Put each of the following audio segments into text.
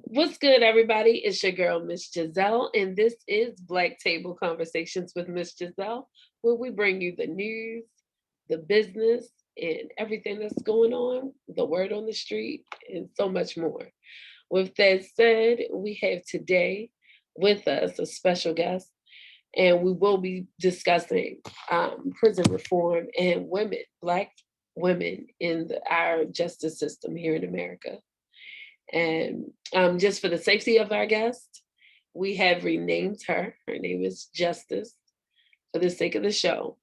What's good, everybody? It's your girl, Miss Giselle, and this is Black Table Conversations with Miss Giselle, where we bring you the news, the business, and everything that's going on, the word on the street, and so much more. With that said, we have today with us a special guest, and we will be discussing prison reform and women, Black women in our justice system here in America. And just for the safety of our guest, we have renamed her. Her name is Justice for the sake of the show.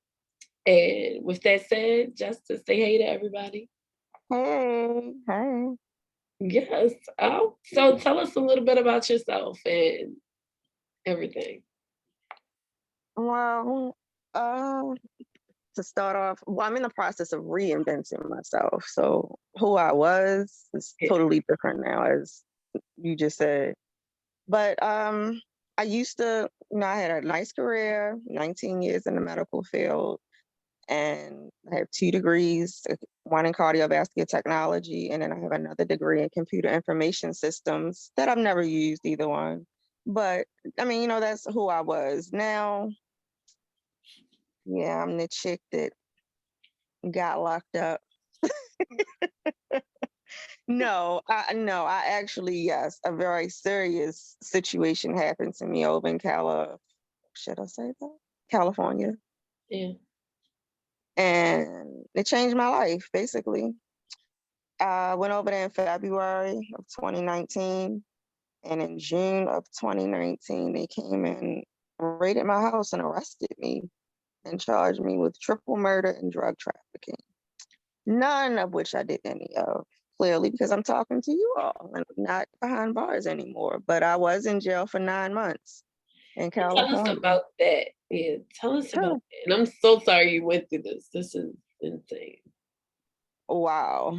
And with that said, Justice, say hey to everybody. Hey, hey. Yes. Oh, so tell us a little bit about yourself and everything. Well, uh, to start off, well, I'm in the process of reinventing myself. So who I was is Yeah. totally different now, as you just said. But I used to, I had a nice career, 19 years in the medical field, and I have 2 degrees, one in cardiovascular technology, and then I have another degree in computer information systems that I've never used either one. But I mean, that's who I was. Now, yeah, I'm the chick that got locked up. No, I actually, yes, a very serious situation happened to me over in should I say that? California. Yeah. And it changed my life, basically. I went over there in February of 2019, and in June of 2019, they came and raided my house and arrested me and charged me with triple murder and drug trafficking. None of which I did any of, clearly, because I'm talking to you all and I'm not behind bars anymore. But I was in jail for 9 months in Tell us California. about that. Yeah. Tell us about Sure. that. And I'm so sorry you went through this. This is insane. Wow.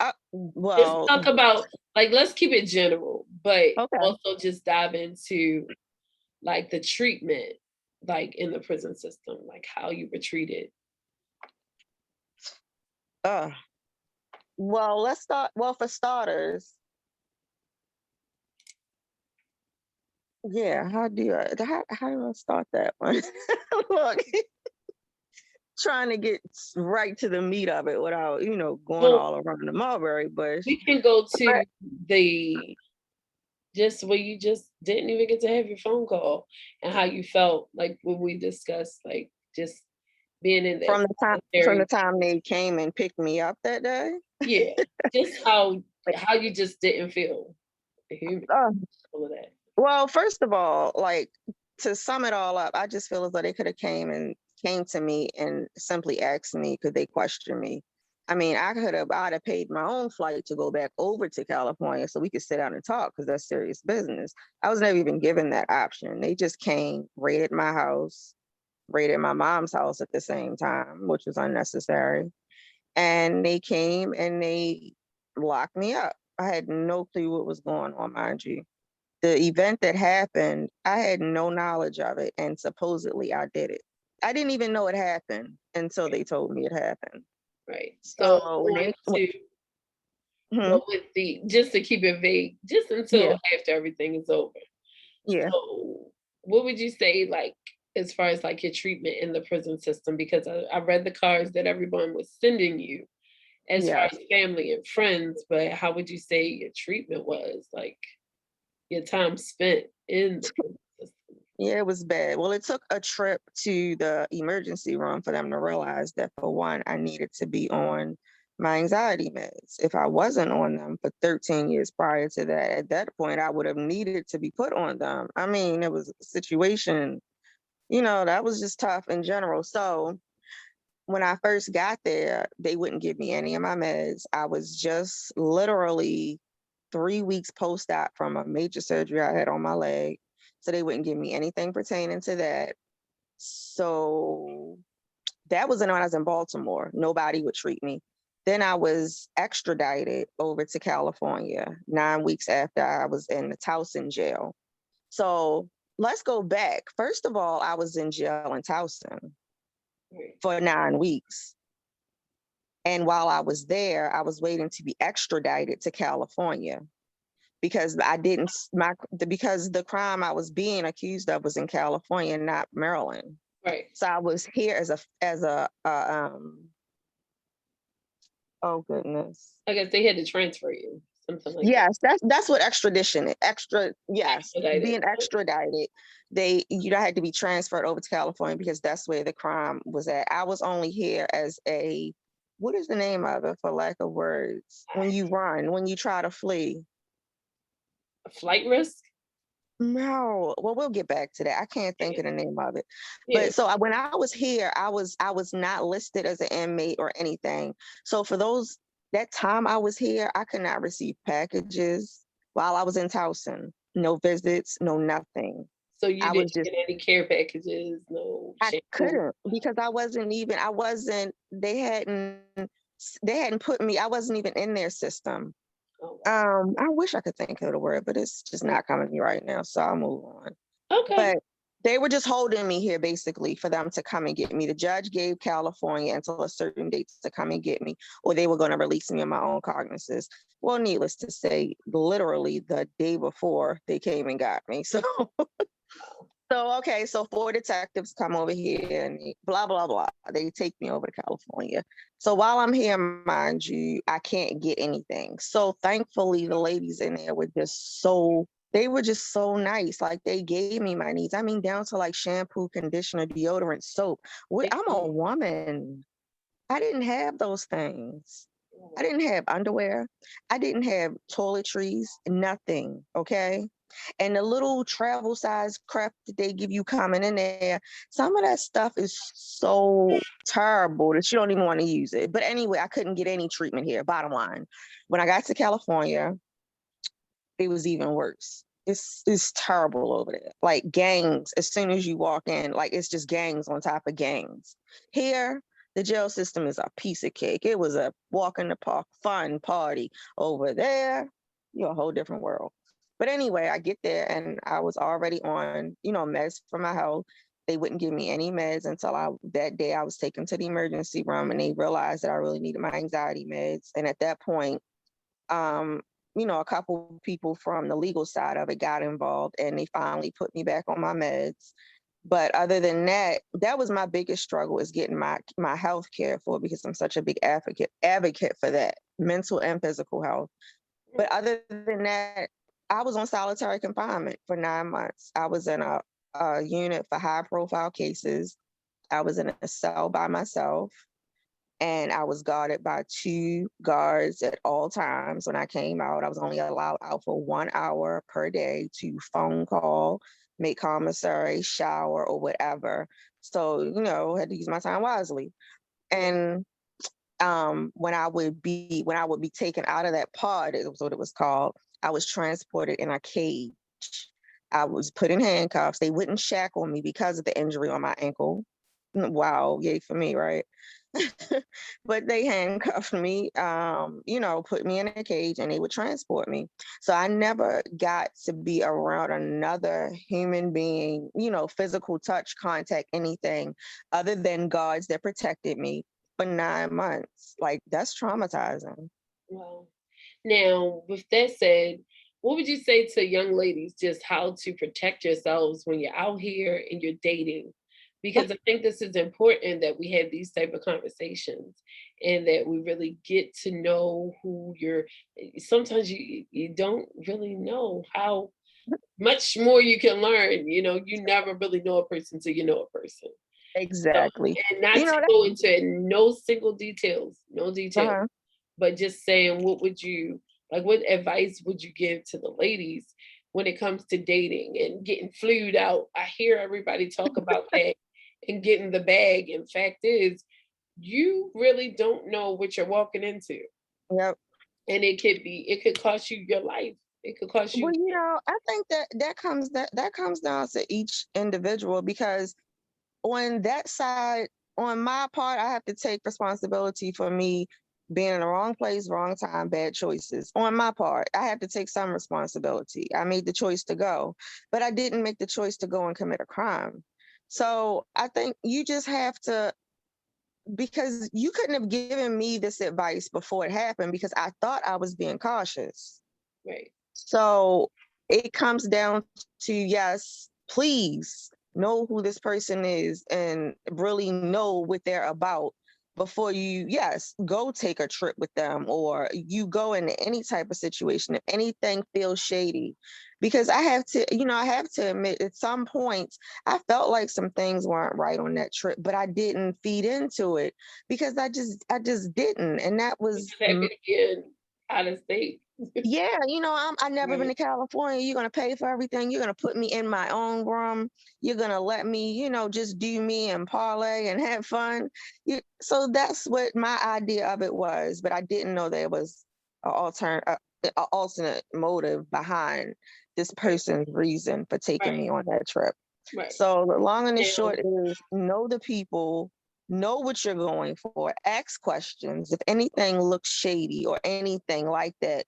Just Well, talk about, like, let's keep it general, but okay. also just dive into like the treatment, like in the prison system, like how you were treated. Uh, well, let's start. Well, for starters, yeah, how do I start that one? Look, trying to get right to the meat of it without, going Well, all around the mulberry bush. we can go But to the just where you just didn't even get to have your phone call and how you felt like when we discussed like just being in that from the solitary. time they came and picked me up that day. Yeah, just how you just didn't feel human, Uh, all of that. well, first of all, like, to sum it all up, I just feel as though they could have came to me and simply asked me, could they question me? I mean, I'd have paid my own flight to go back over to California so we could sit down and talk, because that's serious business. I was never even given that option. They just came, raided my house, raided my mom's house at the same time, which was unnecessary. And they came and they locked me up. I had no clue what was going on, mind you. The event that happened, I had no knowledge of it, and supposedly I did it. I didn't even know it happened until they told me it happened. Right. So So when going they, to hmm, well with the just to keep it vague, just yeah, until after everything is over. yeah, So what would you say like as far as like your treatment in the prison system? Because I read the cards that everyone was sending you as far yes. as family and friends, but how would you say your treatment was, like your time spent in the prison system? Yeah, it was bad. Well, it took a trip to the emergency room for them to realize that, for one, I needed to be on my anxiety meds. If I wasn't on them for 13 years prior to that, at that point, I would have needed to be put on them. I mean, it was a situation, that was just tough in general. So when I first got there, they wouldn't give me any of my meds. I was just literally 3 weeks post-op from a major surgery I had on my leg. So they wouldn't give me anything pertaining to that. So that was when I was in Baltimore. Nobody would treat me. Then I was extradited over to California 9 weeks after I was in the Towson jail. So let's go back. First of all, I was in jail in Towson Right. for 9 weeks. And while I was there, I was waiting to be extradited to California. because I didn't because the crime I was being accused of was in California, not Maryland. Right. So I was here as a oh goodness. I guess they had to transfer you, something like that. Yes, that's what extradition is. Yes, Expedited. being extradited. You had to be transferred over to California because that's where the crime was at. I was only here as a, what is the name of it, for lack of words? When you run, when you try to flee. A flight risk? No, well, we'll get back to that. I can't think Yeah. of the name of it. Yeah. But so when I was here, I was not listed as an inmate or anything. So for that time I was here, I could not receive packages while I was in Towson. No visits, no nothing. So you I didn't was just get any care packages, no I shampoo. couldn't because I wasn't they hadn't put me, I wasn't even in their system. Oh wow. I wish I could think of the word, but it's just not coming to me right now. So I'll move on. Okay. But they were just holding me here basically for them to come and get me. The judge gave California until a certain date to come and get me, or they were going to release me on my own cognizance. Well, needless to say, literally the day before they came and got me. So 4 detectives come over here and blah blah blah. They take me over to California. So while I'm here, mind you, I can't get anything. So thankfully, the ladies in there were just they were just so nice. Like they gave me my needs. I mean, down to like shampoo, conditioner, deodorant, soap. I'm a woman. I didn't have those things. I didn't have underwear. I didn't have toiletries, nothing. Okay. And the little travel size crap that they give you coming in there, some of that stuff is so terrible that you don't even want to use it. But anyway, I couldn't get any treatment here, bottom line. When I got to California, it was even worse. It's terrible over there. Like gangs, as soon as you walk in, like it's just gangs on top of gangs. Here, the jail system is a piece of cake. It was a walk in the park, fun party. Over there, you're a whole different world. But anyway, I get there and I was already on, meds for my health. They wouldn't give me any meds until that day I was taken to the emergency room and they realized that I really needed my anxiety meds. And at that point, um, a couple people from the legal side of it got involved and they finally put me back on my meds. But other than that, that was my biggest struggle is getting my health cared for because I'm such a big advocate for that, mental and physical health. But other than that, I was on solitary confinement for 9 months. I was in a unit for high profile cases. I was in a cell by myself and I was guarded by 2 guards at all times. When I came out, I was only allowed out for 1 hour per day to phone call, make commissary, shower, or whatever. So, I had to use my time wisely. And when I would be taken out of that pod, it was what it was called, I was transported in a cage. I was put in handcuffs. They wouldn't shackle me because of the injury on my ankle. Wow, yay for me, right? But they handcuffed me, put me in a cage and they would transport me. So I never got to be around another human being, physical touch, contact, anything other than guards that protected me for 9 months. Like that's traumatizing. Wow. Now, with that said, what would you say to young ladies just how to protect yourselves when you're out here and you're dating? Because I think this is important that we have these type of conversations and that we really get to know who you're sometimes you don't really know how much more you can learn. You never really know a person till you know a person. So, Exactly. and not You to know go into no single details, no details, uh but just saying what advice would you give to the ladies when it comes to dating and getting flued out? I hear everybody talk about that and getting the bag. And fact is, you really don't know what you're walking into. Yep. And it could cost you your life. It could cost Well, you. I think that comes down to each individual because on that side, on my part, I have to take responsibility for me being in the wrong place, wrong time, bad choices. On my part, I have to take some responsibility. I made the choice to go, but I didn't make the choice to go and commit a crime. So I think you just have to, because you couldn't have given me this advice before it happened because I thought I was being cautious. Right. So it comes down to, yes, please know who this person is and really know what they're about before you, yes, go take a trip with them or you go into any type of situation if anything feels shady. Because I have to admit, at some points, I felt like some things weren't right on that trip, but I didn't feed into it because I just didn't. And that You was just happy to be in out of state. yeah, I never been Right, to California. You're gonna pay for everything. You're gonna put me in my own room. You're gonna let me, just do me and parlay and have fun. So that's what my idea of it was. But I didn't know there was a alternate motive behind this right, person's reason for taking right, me on that trip. right. So the long and the Now, short is know the people, know what you're going for, ask questions. If anything looks shady or anything like that,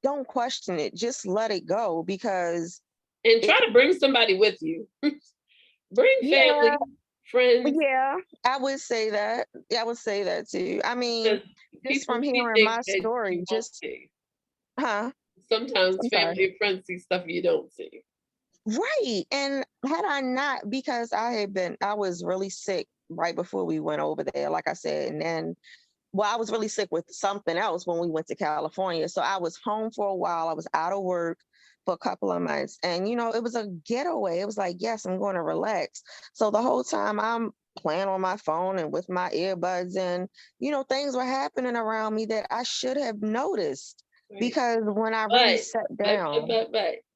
don't question it. Just let it go because and it, try to bring somebody with you. Bring yeah, family, friends, yeah, I would say that. Yeah, I would say that too. I mean, because just people from see hearing things my that you story, won't just, see. huh? Sometimes I'm sorry. family and friends see stuff you don't see. Right. And had I not, because I was really sick right before we went over there, like I said, and then well, I was really sick with something else when we went to California. So I was home for a while. I was out of work for a couple of months. And, it was a getaway. It was like, yes, I'm going to relax. So the whole time I'm playing on my phone and with my earbuds and, things were happening around me that I should have noticed Right. because when I really But, sat but, down,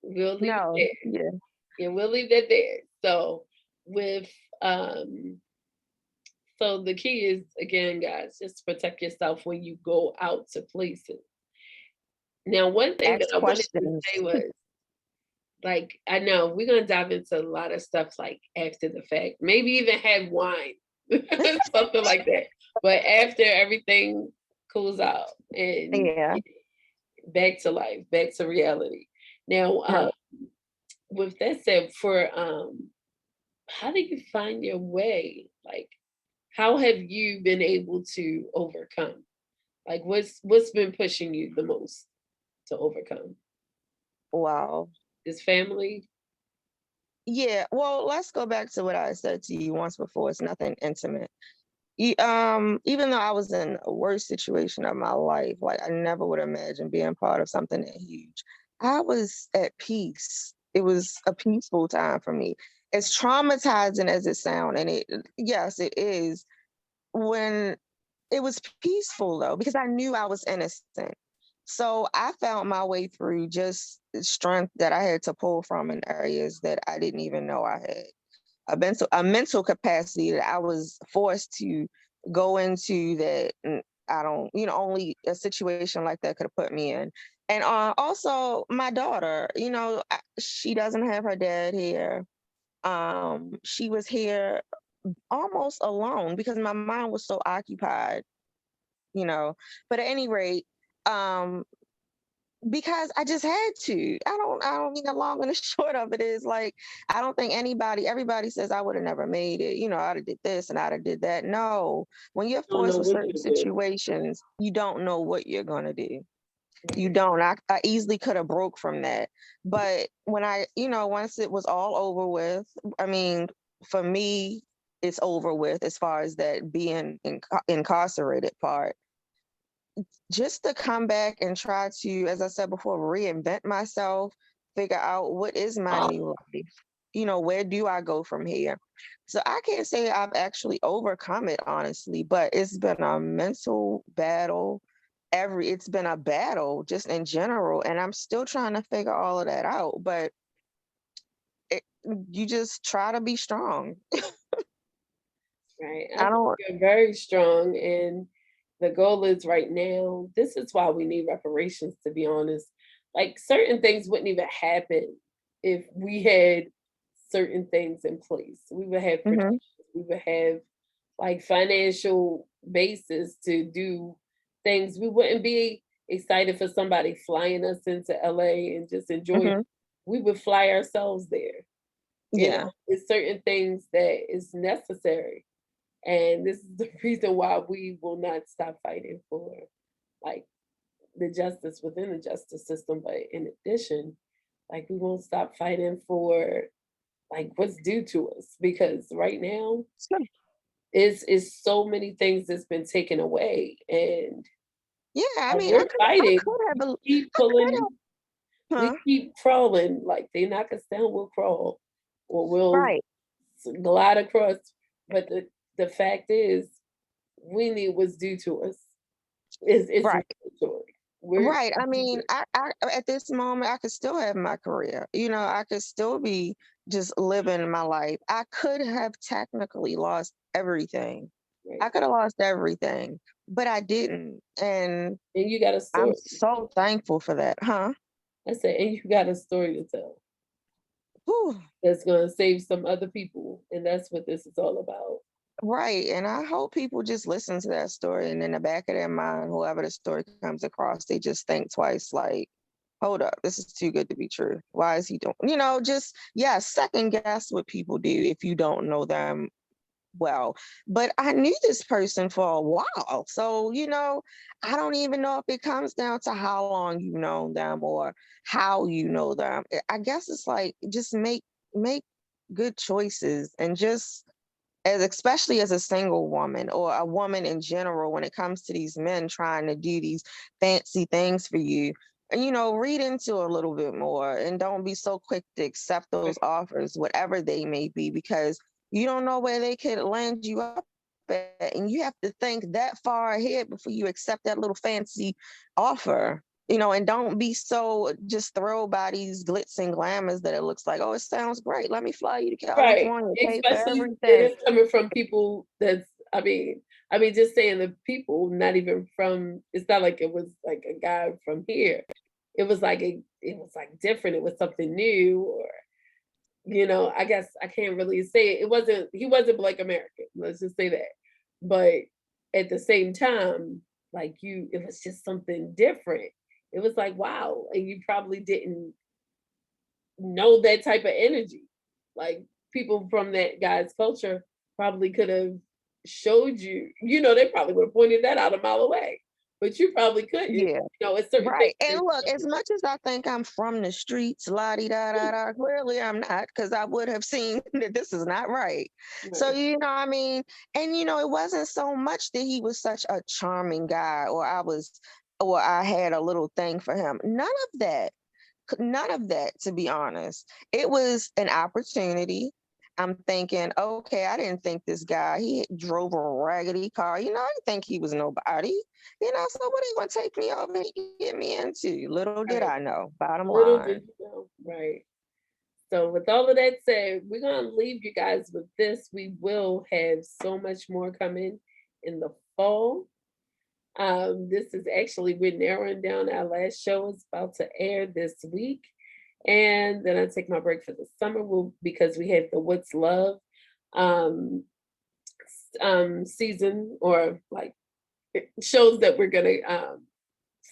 we'll leave it no, there. yeah, Yeah, we'll leave that there. So with um so the key is again, guys, just protect yourself when you go out to places. Now, one thing that ask I wanted to questions. say was like, I know we're gonna dive into a lot of stuff like after the fact, maybe even have wine, something like that. But after everything cools out and Yeah, back to life, back to reality. Now, right. with that said, for how do you find your way? Like, how have you been able to overcome? Like, what's been pushing you the most to overcome? Wow. Is family? Yeah, well, let's go back to what I said to you once before. It's nothing intimate. Even though I was in a worse situation of my life, like I never would imagine being part of something that huge. I was at peace. It was a peaceful time for me. As traumatizing as it sounds, and yes, it is. When it was peaceful though, because I knew I was innocent. So I found my way through just strength that I had to pull from in areas that I didn't even know I had a mental capacity that I was forced to go into that I don't, only a situation like that could have put me in. And also my daughter, she doesn't have her dad here. She was here almost alone because my mind was so occupied, you know. But at any rate, um, because I just had to. I don't mean the long and the short of it is like I don't think everybody says I would have never made it, I'd have did this and I'd have did that. No. When you're I don't forced know with what certain to do. situations, you don't know what you're gonna do. You Right. don't. I easily could have broke from that. But when once it was all over with, I mean, for me, it's over with as far as that being incarcerated part just to come back and try to, as I said before, reinvent myself, figure out what is my new life. Where do I go from here? So I can't say I've actually overcome it, honestly, but it's been a mental battle. It's been a battle just in general, and I'm still trying to figure all of that out. But it, you just try to be strong. Right. I I think don't. you're very strong. And the goal is right now, this is why we need reparations, to be honest. Like certain things wouldn't even happen if we had certain things in place. We would have Mhm, protections, we would have like financial basis to do things. We wouldn't be excited for somebody flying us into LA and just enjoying. mhm, We would fly ourselves there. yeah. It's certain things that is necessary, and this is the reason why we will not stop fighting for like the justice within the justice system, but in addition, like we won't stop fighting for like what's due to us because right now So, is so many things that's been taken away and yeah, I mean, we're I fighting. could have, Keep I could pulling, have, we huh? keep crawling. Like they knock us down, we'll crawl, or we'll Right, glide across. But the fact is, we need what's due to us. It's right. mandatory. We're Right. I mean, I at this moment I could still have my career. I could still be just living my life. I could have technically lost everything. I right, could have lost everything, but I didn't. And and you got a I'm story. so thankful for that, huh? I said, and you got a story to tell Whew. that's gonna save some other people, and that's what this is all about. Right. And I hope people just listen to that story and in the back of their mind, whoever the story comes across, they just think twice like, hold up, this is too good to be true. Why is he doing, just, yeah, second guess what people do if you don't know them well. But I knew this person for a while. So, I don't even know if it comes down to how long you know them or how you know them. I guess it's like just make good choices and just as especially as a single woman or a woman in general when it comes to these men trying to do these fancy things for you and read into a little bit more and don't be so quick to accept those offers whatever they may be because you don't know where they could land you up at and you have to think that far ahead before you accept that little fancy offer. And don't be so just thrilled by these glitz and glamours that it looks like, oh, it sounds great. Let me fly you to Right, California, pay for especially it everything. is coming from people that's I mean, just saying the people, not even from it's not like it was like a guy from here. It was like different, it was something new or, I guess I can't really say it. He wasn't Black American, let's just say that. But at the same time, like it was just something different. It was like, wow, and you probably didn't know that type of energy. Like people from that guy's culture probably could have showed you, they probably would have pointed that out a mile away. But you probably couldn't. Yeah, It's certain things right. And that look, as much as I think I'm from the streets, la di da da da, clearly I'm not, because I would have seen that this is not right. So, right. I mean, and it wasn't so much that he was such a charming guy or I had a little thing for him. None of that, to be honest. It was an opportunity. I'm thinking, okay, I didn't think this guy, he drove a raggedy car. I didn't think he was nobody. So what are you going to take me over and get me into? Little did I Right. know, bottom Little line. did you know. Right. So with all of that said, we're gonna leave you guys with this. We will have so much more coming in the fall. This is actually we're narrowing down our last show is about to air this week. And then I take my break for the summer because we have the What's Love um season or like shows that we're gonna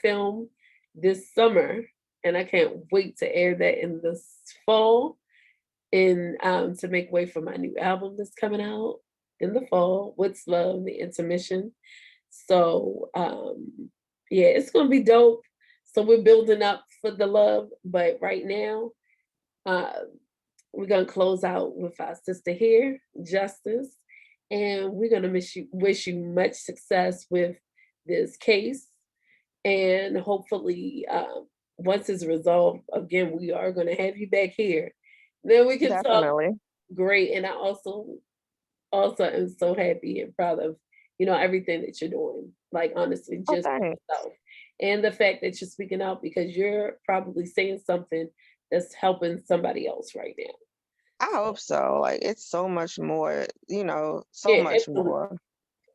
film this summer. And I can't wait to air that in this fall and to make way for my new album that's coming out in the fall. What's Love, the intermission. So yeah, it's gonna be dope. So we're building up for the love, but right now, uh, we're gonna close out with our sister here, Justice, and we're gonna wish you much success with this case, and hopefully, once it's resolved, again, we are gonna have you back here. Then we can talk Definitely. great, and I also am so happy and proud of everything that you're doing, like honestly Oh, just for thanks. yourself and the fact that you're speaking out because you're probably saying something that's helping somebody else right now. I hope So so. Like, it's so much more, so yeah, much absolutely, more.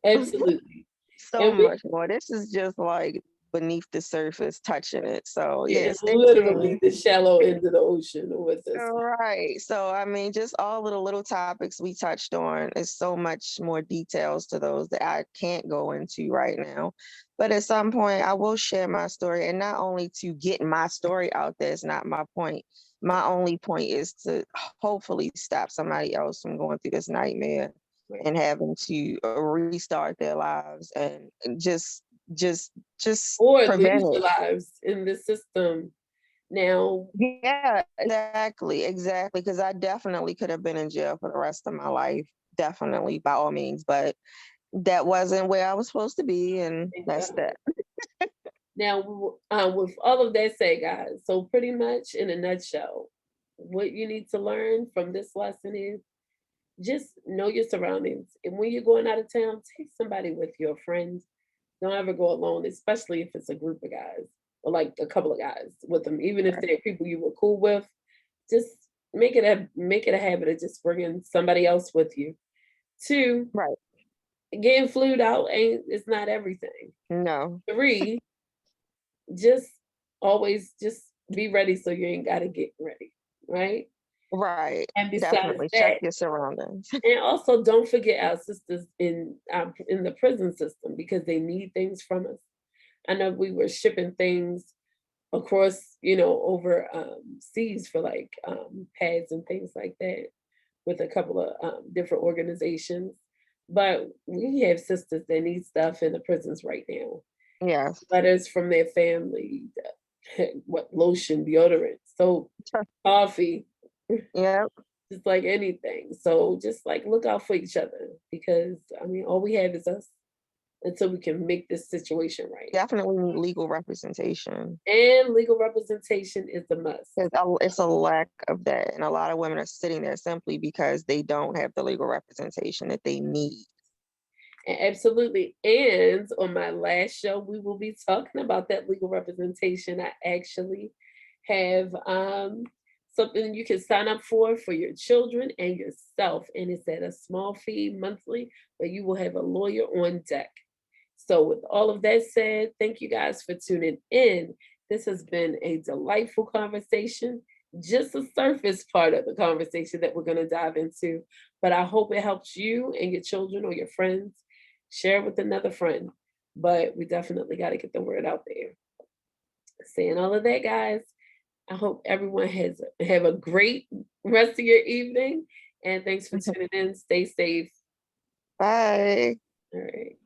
absolutely. So And we much more. This is just like beneath the surface, touching it. So, yeah, it's stay literally tuned. the shallow end of the ocean or what this. Right. So, I mean, just all of the little topics we touched on is so much more details to those that I can't go into right now. But at some point, I will share my story. And not only to get my story out there is not my point. My only point is to hopefully stop somebody else from going through this nightmare Right. and having to restart their lives and just just or prevent lose it. your lives in the system. Now, Yeah, exactly. Because I definitely could have been in jail for the rest of my life, definitely, by all means. But that wasn't where I was supposed to be, and that's exactly. that. Now, with all of that said, guys, so pretty much in a nutshell, what you need to learn from this lesson is just know your surroundings. And when you're going out of town, take somebody with you, a friend. Don't ever go alone, especially if it's a group of guys or like a couple of guys with them. Even if Right. they're people you were cool with, just make it a habit of just bringing somebody else with you. Two, Right. getting flued out ain't it's not everything. No. Three, just always just be ready so you ain't gotta get ready, right? Right. And besides Definitely check that, your surroundings. and also don't forget our sisters in the prison system because they need things from us. I know we were shipping things across, over seas for like pads and things like that with a couple of different organizations. But we have sisters that need stuff in the prisons right now. Yes. Letters from their family, what lotion, deodorant, soap, coffee, Yep. just like anything. So just like look out for each other because I mean all we have is us until we can make this situation right. Definitely need legal representation. And legal representation is a must. It's a lack of that, and a lot of women are sitting there simply because they don't have the legal representation that they need. Absolutely. And on my last show, we will be talking about that legal representation. I actually have something you can sign up for your children and yourself. And it's at a small fee monthly, but you will have a lawyer on deck. So, with all of that said, thank you guys for tuning in. This has been a delightful conversation, just a surface part of the conversation that we're going to dive into. But I hope it helps you and your children or your friends share with another friend. But we definitely got to get the word out there. Saying all of that, guys, I hope everyone has have a great rest of your evening. And thanks for tuning in. Stay safe. Bye. All right.